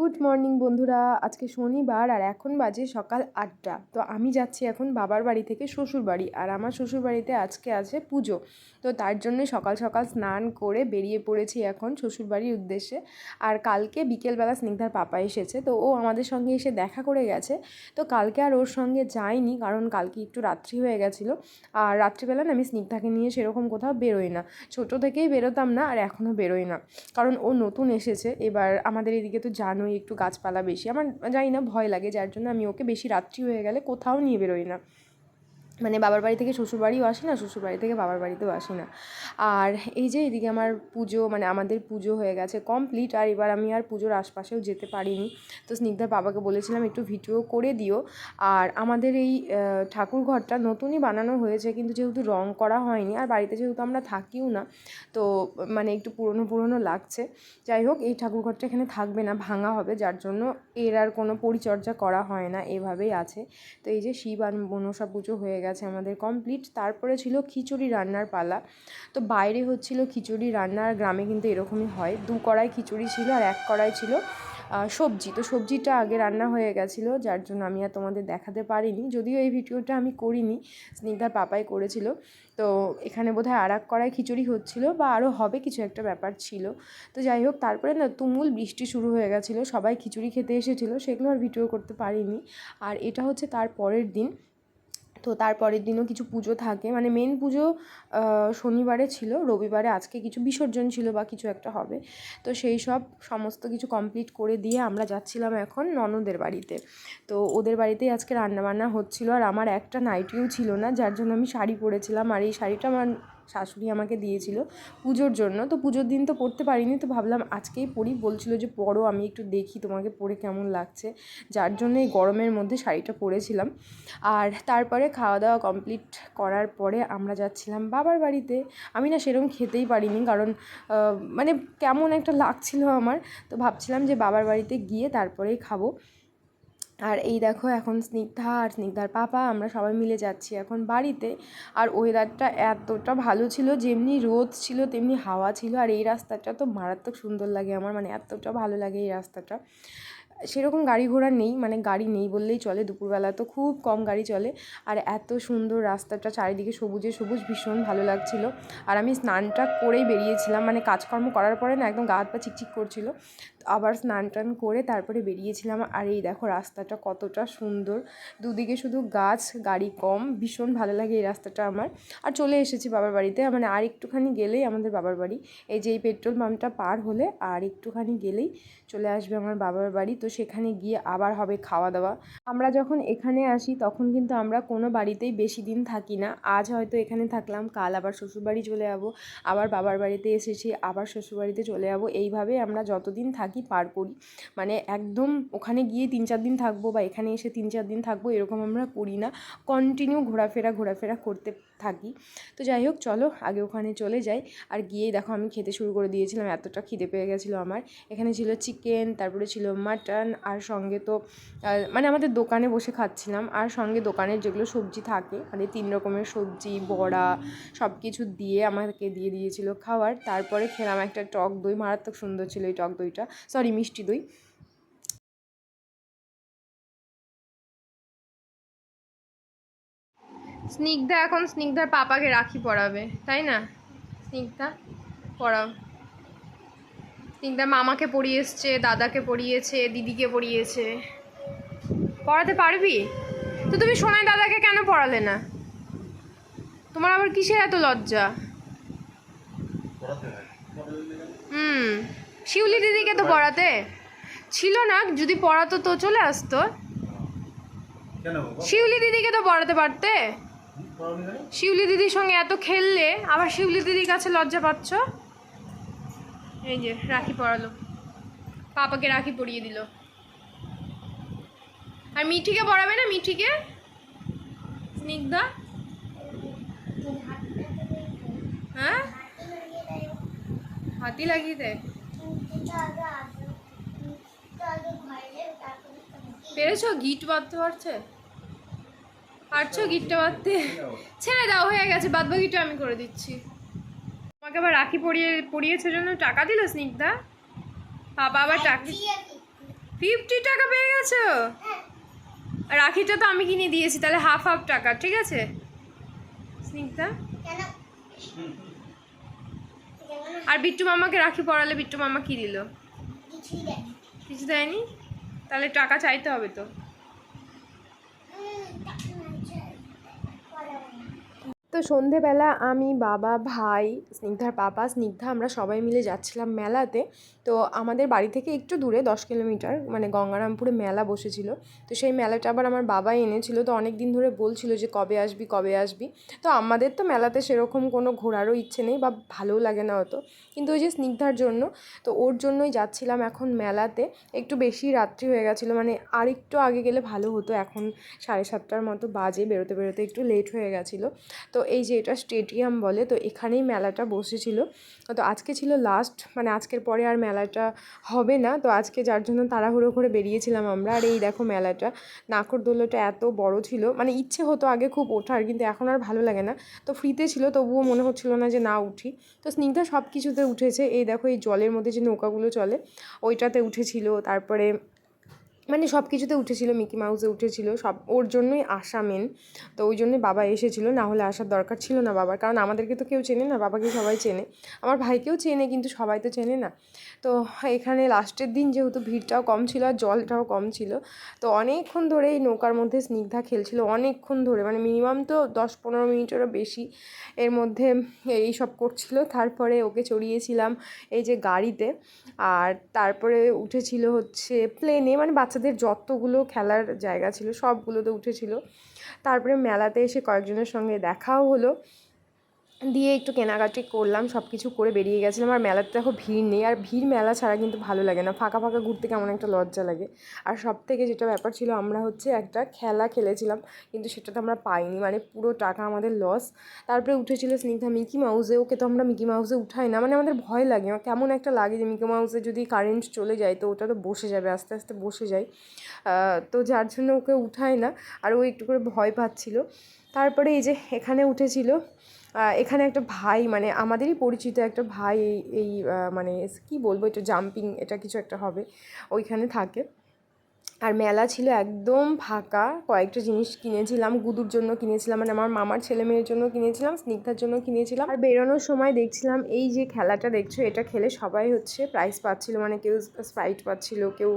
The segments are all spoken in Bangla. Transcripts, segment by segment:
গুড মর্নিং বন্ধুরা। আজকে শনিবার আর এখন বাজে সকাল 8টা। তো আমি যাচ্ছি এখন বাবার বাড়ি থেকে শ্বশুর বাড়ি, আর আমার শ্বশুর বাড়িতে আজকে আছে পুজো। তো তার জন্য সকাল সকাল স্নান করে বেরিয়ে পড়েছি এখন শ্বশুর বাড়ির উদ্দেশ্যে। আর কালকে বিকেলবেলা স্নিগ্ধার পাপা এসেছে, তো ও আমাদের সঙ্গে এসে দেখা করে গেছে। তো কালকে আর ওর সঙ্গে যাইনি, কারণ কালকে একটু রাত্রি হয়ে গেছিলো। আর রাত্রিবেলা না আমি স্নিগ্ধাকে নিয়ে সেরকম কোথাও বেরোই না, ছোটো থেকেই বেরোতাম না আর এখনও বেরোই না, কারণ ও নতুন এসেছে। এবার আমাদের এদিকে তো জানোই একটু গাছপালা বেশি, আমার জানি না ভয় লাগে, যার জন্য আমি ওকে বেশি রাত্রি হয়ে গেলে কোথাও নিয়ে বেরোই না। মানে বাবার বাড়ি থেকে শ্বশুর বাড়িও আসি না, শ্বশুর বাড়ি থেকে বাবার বাড়িতেও আসি না। আর এই যে এদিকে আমার পুজো, মানে আমাদের পুজো হয়ে গেছে কমপ্লিট, আর এবার আমি আর পুজোর আশপাশেও যেতে পারিনি। তো স্নিগ্ধার বাবাকে বলেছিলাম একটু ভিডিও করে দিও। আর আমাদের এই ঠাকুর ঘরটা নতুনই বানানো হয়েছে, কিন্তু যেহেতু রং করা হয়নি, আর বাড়িতে যেহেতু আমরা থাকিও না, তো মানে একটু পুরনো পুরনো লাগছে। যাই হোক, এই ঠাকুর ঘরটা এখানে থাকবে না, ভাঙা হবে, যার জন্য এর আর কোনো পরিচর্যা করা হয় না, এভাবেই আছে। তো এই যে শিব আর মনসা পুজো হয়ে গেছে আমাদের কমপ্লিট। তারপরে ছিল খিচুড়ি রান্নার পালা। তো বাইরে হচ্ছিল খিচুড়ি রান্নার, গ্রামে কিন্তু এরকমই হয়, 2 কড়াই খিচুড়ি ছিল আর 1 কড়াই ছিল সবজি। তো সবজিটা আগে রান্না হয়ে গেছিলো, যার জন্য আমি আর তোমাদের দেখাতে পারিনি, যদিও এই ভিডিওটা আমি করিনি, স্নিগ্ধার পাপাই করেছিল। তো এখানে বোধহয় আর 1 কড়াই খিচুড়ি হচ্ছিলো, বা আরও হবে, কিছু একটা ব্যাপার ছিল। তো যাই হোক, তারপরে না তুমুল বৃষ্টি শুরু হয়ে গেছিলো, সবাই খিচুড়ি খেতে এসেছিলো, সেগুলো আর ভিডিও করতে পারিনি। আর এটা হচ্ছে তার পরের দিন। তো তারপরের দিনও কিছু পুজো থাকে, মানে মেন পুজো শনিবারে ছিল, রবিবারে আজকে কিছু বিসর্জন ছিল বা কিছু একটা হবে। তো সেই সব সমস্ত কিছু কমপ্লিট করে দিয়ে আমরা যাচ্ছিলাম এখন ননদের বাড়িতে। তো ওদের বাড়িতেই আজকে রান্নাবান্না হচ্ছিলো, আর আমার একটা নাইটিও ছিল না, যার জন্য আমি শাড়ি পরেছিলাম। আর এই শাড়িটা আমার শাশুড়ি আমাকে দিয়েছিল পুজোর জন্য। তো পুজোর দিন তো পরতে পারিনি, তো ভাবলাম আজকেই পরি, বলছিল যে পরো, আমি একটু দেখি তোমাকে পরে কেমন লাগছে, যার জন্য এই গরমের মধ্যে শাড়িটা পরেছিলাম। আর তারপরে খাওয়া দাওয়া কমপ্লিট করার পরে আমরা যাচ্ছিলাম বাবার বাড়িতে। আমি না সেরকম খেতেই পারিনি, কারণ মানে কেমন একটা লাগছিল আমার। তো ভাবছিলাম যে বাবার বাড়িতে গিয়ে তারপরেই খাবো। আর এই দেখো, এখন স্নিগ্ধা আর স্নিগ্ধার পাপা আমরা সবাই মিলে যাচ্ছি এখন বাড়িতে। আর ওয়েদারটা এতটা ভালো ছিল, যেমনি রোদ ছিল তেমনি হাওয়া ছিল। আর এই রাস্তাটা তো মারাত্মক সুন্দর লাগে আমার, মানে এতটা ভালো লাগে এই রাস্তাটা। সেরকম গাড়ি ঘোড়া নেই, মানে গাড়ি নেই বললেই চলে, দুপুরবেলা তো খুব কম গাড়ি চলে। আর এত সুন্দর রাস্তাটা, চারিদিকে সবুজে সবুজ, ভীষণ ভালো লাগছিল। আর আমি স্নানটা করেই বেরিয়েছিলাম, মানে কাজকর্ম করার পরে না একদম গা হাত পা চিকচিক করছিল, আবার স্নান টান করে তারপরে বেরিয়েছিলাম। আর এই দেখো রাস্তাটা কতটা সুন্দর, দুদিকে শুধু গাছ, গাড়ি কম, ভীষণ ভালো লাগে এই রাস্তাটা আমার। আর চলে এসেছি বাবার বাড়িতে, মানে আর একটুখানি গেলেই আমাদের বাবার বাড়ি। এই যে এই পেট্রোল পাম্পটা পার হলে আর একটুখানি গেলেই চলে আসবে আমার বাবার বাড়ি। তো সেখানে গিয়ে আবার হবে খাওয়া দাওয়া। আমরা যখন এখানে আসি তখন কিন্তু আমরা কোনো বাড়িতেই বেশি দিন থাকি না। আজ হয়তো এখানে থাকলাম, কাল আবার শ্বশুরবাড়ি চলে যাবো, আবার বাবার বাড়িতে এসেছি, আবার শ্বশুরবাড়িতে চলে যাবো, এইভাবে আমরা যতদিন থাকি পার করি। মানে একদম ওখানে গিয়ে 3-4 দিন থাকবো বা এখানে এসে 3-4 দিন থাকবো, এরকম আমরা করি না, কন্টিনিউ ঘোরাফেরা করতে থাকি। তো যাই হোক, চলো আগে ওখানে চলে যাই। আর গিয়েই দেখো আমি খেতে শুরু করে দিয়েছিলাম, এতটা খিদে পেয়ে গেছিলো আমার। এখানে ছিল চিকেন, তারপরে ছিল মাটন, আর সঙ্গে তো মানে আমাদের দোকানে বসে খাচ্ছিলাম, আর সঙ্গে দোকানের যেগুলো সবজি থাকে, মানে 3 রকমের সবজি, বড়া, সব কিছু দিয়ে আমাকে দিয়ে দিয়েছিল খাবার। তারপরে খেলাম একটা টক দই, মারাত্মক সুন্দর ছিল এই টক দইটা, সরি মিষ্টি দই। স্নিগ্ধা এখন স্নিগ্ধার পাপাকে রাখি পরাবে, তাই না? স্নিগ্ধা পড়াও। স্নিগ্ধার মামাকে পড়িয়ে এসছে, দাদাকে পড়িয়েছে, দিদিকে পড়িয়েছে। পড়াতে পারবি তো? তুমি সোনাই দাদাকে কেন পড়ালে না? তোমার আবার কিসের এত লজ্জা? শিউলি দিদিকে তো পড়াতে ছিল না, যদি পড়াতো তো চলে আসতো। শিউলি দিদিকে তো পড়াতে পারতে। শিউলি দিদির সঙ্গে এত খেললে, আবার শিউলি দিদির কাছে লজ্জা পাচ্ছ। এই যে রাখি পরালো, পাপাকে রাখি পরিয়ে দিল। আর মিঠিকে পড়াবে না? মিঠিকে স্নিগ্ধা, হ্যাঁ হাতি লাগিয়ে দেয়। পেরেছো? গিট বাঁধতে পারছো গিটটা বাঁধতে? ছেড়ে দাও, হয়ে গেছে, বাদ বাকিটা আমি করে দিচ্ছি। তোমাকে আবার রাখি পরিয়েছে জন্য টাকা দিল স্নিগ্ধা? পাপা আবার টাকা 50 টাকা পেয়ে গেছো? রাখিটা তো আমি কিনে দিয়েছি, তাহলে হাফ হাফ টাকা, ঠিক আছে স্নিগ্ধা? আর বিট্টু মামাকে রাখি পড়ালে বিট্টু মামা কি দিল? কিছু দেয়নি? তাহলে টাকা চাইতে হবে তো। তো সন্ধেবেলা আমি, বাবা, ভাই, স্নিগ্ধার পাপা, স্নিগ্ধা আমরা সবাই মিলে যাচ্ছিলাম মেলাতে। তো আমাদের বাড়ি থেকে একটু দূরে 10 কিলোমিটার মানে গঙ্গারামপুরে মেলা বসেছিল। তো সেই মেলাটা আবার আমার বাবাই এনেছিল। তো অনেক দিন ধরে বলছিল যে কবে আসবি কবে আসবি। তো আমাদের তো মেলাতে সেরকম কোনো ঘোরারও ইচ্ছে নেই বা ভালোও লাগে না অত, কিন্তু ওই যে স্নিগ্ধার জন্য, তো ওর জন্যই যাচ্ছিলাম এখন মেলাতে। একটু বেশি রাত্রি হয়ে গেছিলো, মানে আর একটু আগে গেলে ভালো হতো। এখন 7:30টার মতো বাজে, বেরোতে বেরোতে একটু লেট হয়ে গেছিলো। তো এই যে এটা স্টেডিয়াম বলে, তো এখানেই মেলাটা বসেছিল। তো আজকে ছিল লাস্ট, মানে আজকের পরে আর মেলাটা হবে না। তো আজকে যার জন্য তাড়াহুড়ো করে বেরিয়েছিলাম আমরা। আর এই দেখো মেলাটা, নাগরদোলাটা এত বড় ছিল, মানে ইচ্ছে হতো আগে খুব ওঠার, কিন্তু এখন আর ভালো লাগে না। তো ফ্রিতে ছিল তবুও মনে হচ্ছিল না যে না উঠি। তো স্নিগ্ধা সব কিছুতে উঠেছে। এই দেখো এই জলের মধ্যে যে নৌকাগুলো চলে ওইটাতে উঠেছিল, তারপরে মানে সব কিছুতে উঠেছিল, মিকি মাউসে উঠেছিল, সব ওর জন্যই আসা মেন। তো ওই জন্যই বাবা এসেছিলো, না হলে আসার দরকার ছিল না বাবার, কারণ আমাদেরকে তো কেউ চেনে না, বাবাকে সবাই চেনে। আমার ভাইকেও চেনে কিন্তু সবাই তো চেনে না। তো এখানে লাস্টের দিন যেহেতু ভিড়টাও কম ছিল আর জলটাও কম ছিল, তো অনেকক্ষণ ধরে এই নৌকার মধ্যে স্নিগ্ধা খেলছিল, অনেকক্ষণ ধরে, মানে মিনিমাম তো 10-15 মিনিটেরও বেশি এর মধ্যে এই সব করছিল। তারপরে ওকে চড়িয়েছিলাম এই যে গাড়িতে, আর তারপরে উঠেছিল হচ্ছে প্লেনে, মানে বাচ্চাদের যতগুলো খেলার জায়গা ছিল সবগুলোতে উঠেছিল। তারপরে মেলাতে এসে কয়েকজনের সঙ্গে দেখাও হলো, দিয়ে একটু কেনাকাটি করলাম, সব কিছু করে বেরিয়ে গেছিলাম। আর মেলাতে দেখো ভিড় নেই, আর ভিড় মেলা ছাড়া কিন্তু ভালো লাগে না, ফাঁকা ফাঁকা ঘুরতে কেমন একটা লজ্জা লাগে। আর সব থেকে যেটা ব্যাপার ছিল, আমরা হচ্ছে একটা খেলা খেলেছিলাম কিন্তু সেটা তো আমরা পাইনি, মানে পুরো টাকা আমাদের লস। তারপরে উঠেছিল স্নিগ্ধা মিকি মাউসে, ওকে তো আমরা মিকি মাউসে উঠাই না, মানে আমাদের ভয় লাগে, কেমন একটা লাগে যে মিকি মাউসে যদি কারেন্ট চলে যায় তো ওটা তো বসে যাবে, আস্তে আস্তে বসে যায়। তো যার জন্য ওকে উঠাই না, আর ও একটু করে ভয় পাচ্ছিল। তারপরে এই যে এখানে উঠেছিল, এখানে একটা ভাই, মানে আমাদেরই পরিচিত একটা ভাই, এই মানে কী বলবো, এটা জাম্পিং এটা কিছু একটা হবে, ওইখানে থাকে। আর মেলা ছিল একদম ফাঁকা। কয়েকটা জিনিস কিনেছিলাম, গুদুর জন্য কিনেছিলাম, মানে আমার মামার ছেলে মেয়ের জন্য কিনেছিলাম, স্নিগ্ধার জন্য কিনেছিলাম। আর বেরোনোর সময় দেখছিলাম এই যে খেলাটা দেখছো, এটা খেলে সবাই হচ্ছে প্রাইজ পাচ্ছিল, মানে কেউ স্প্রাইট পাচ্ছিল, কেউ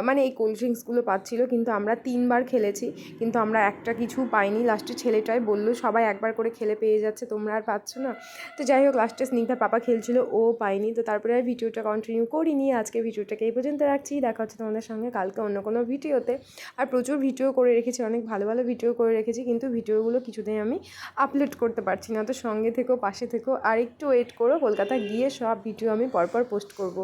মানে এই কোল্ড ড্রিঙ্কসগুলো পাচ্ছিল। কিন্তু আমরা 3বার খেলেছি কিন্তু আমরা একটা কিছু পাইনি। লাস্টে ছেলেটাই বললো সবাই একবার করে খেলে পেয়ে যাচ্ছে, তোমরা আর পাচ্ছ না। তো যাই হোক, লাস্টে স্নিগ্ধার পাপা খেলছিল, ও পাইনি। তো তারপরে আর ভিডিওটা কন্টিনিউ করিনি, আজকে ভিডিওটাকে এই পর্যন্ত রাখছি। দেখা হচ্ছে তোমাদের সঙ্গে কালকে অন্য কোনো ভিডিওতে। আর প্রচুর ভিডিও করে রেখেছি, অনেক ভালো ভালো ভিডিও করে রেখেছি, কিন্তু ভিডিওগুলো কিছুতেই আমি আপলোড করতে পারছি না। তো সঙ্গে থেকো, পাশে থেকো, আর একটু ওয়েট করো, কলকাতা গিয়ে সব ভিডিও আমি পরপর পোস্ট করব।